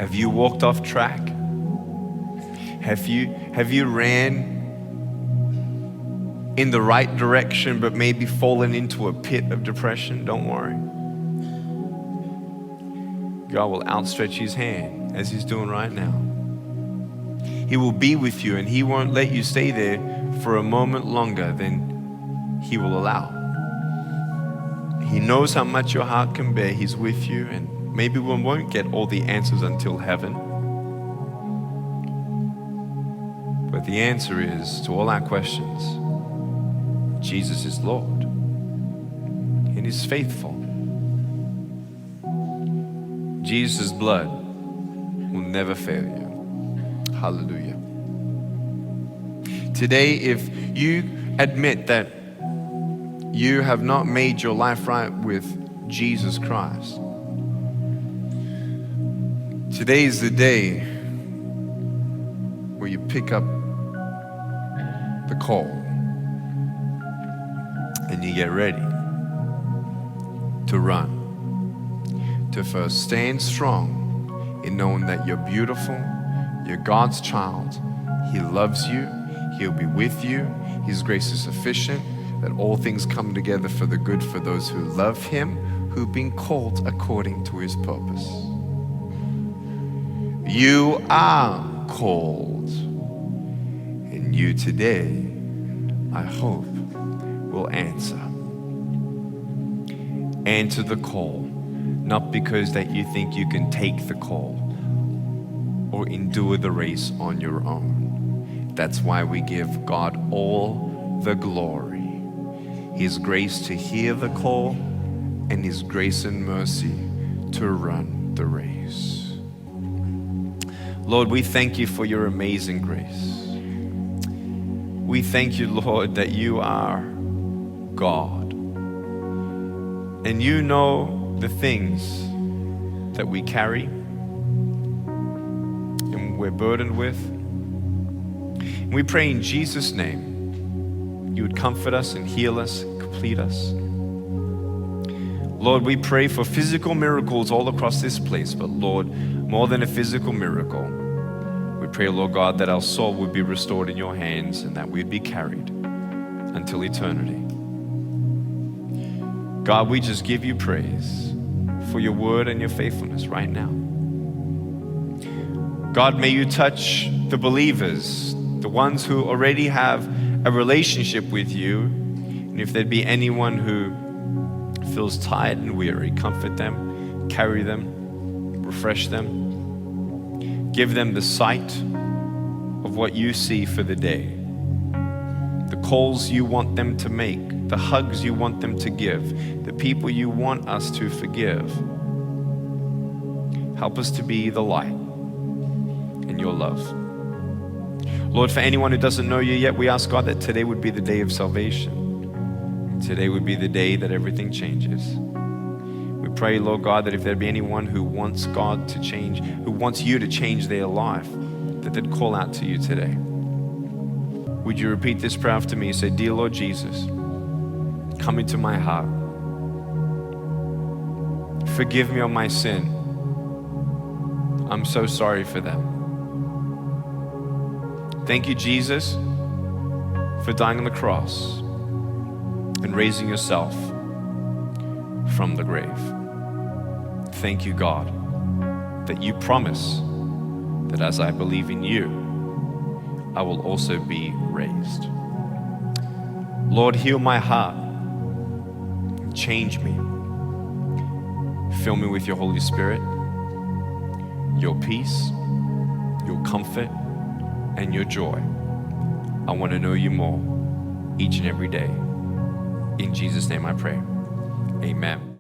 Have you walked off track? Have you ran in the right direction but maybe fallen into a pit of depression? Don't worry. God will outstretch his hand as he's doing right now. He will be with you, and he won't let you stay there for a moment longer than he will allow. He knows how much your heart can bear. He's with you, and maybe we won't get all the answers until heaven. But the answer is to all our questions, Jesus is Lord, and he's faithful. Jesus' blood will never fail you. Hallelujah. Today, if you admit that you have not made your life right with Jesus Christ, today is the day where you pick up the call and you get ready to run. To first stand strong in knowing that you're beautiful, you're God's child. He loves you. He'll be with you. His grace is sufficient, that all things come together for the good for those who love him, who've been called according to his purpose. You are called, and you today, I hope, will answer. Answer the call. Not because that you think you can take the call or endure the race on your own. That's why we give God all the glory. His grace to hear the call and his grace and mercy to run the race. Lord, we thank you for your amazing grace. We thank you, Lord, that you are God. And you know the things that we carry and we're burdened with. And we pray in Jesus' name, you would comfort us and heal us, complete us. Lord, we pray for physical miracles all across this place, but Lord, more than a physical miracle, we pray, Lord God, that our soul would be restored in your hands and that we'd be carried until eternity. God, we just give you praise for your word and your faithfulness right now. God, may you touch the believers, the ones who already have a relationship with you. And if there'd be anyone who feels tired and weary, comfort them, carry them, refresh them. Give them the sight of what you see for the day. The calls you want them to make, the hugs you want them to give, the people you want us to forgive. Help us to be the light in your love. Lord, for anyone who doesn't know you yet, we ask God that today would be the day of salvation. Today would be the day that everything changes. We pray, Lord God, that if there be anyone who wants God to change, who wants you to change their life, that they'd call out to you today. Would you repeat this prayer after me? Say, dear Lord Jesus, come into my heart. Forgive me of my sin. I'm so sorry for them. Thank you, Jesus, for dying on the cross and raising yourself from the grave. Thank you, God, that you promise that as I believe in you, I will also be raised. Lord, heal my heart. Change me. Fill me with your Holy Spirit, your peace, your comfort, and your joy. I want to know you more each and every day. In Jesus' name I pray. Amen.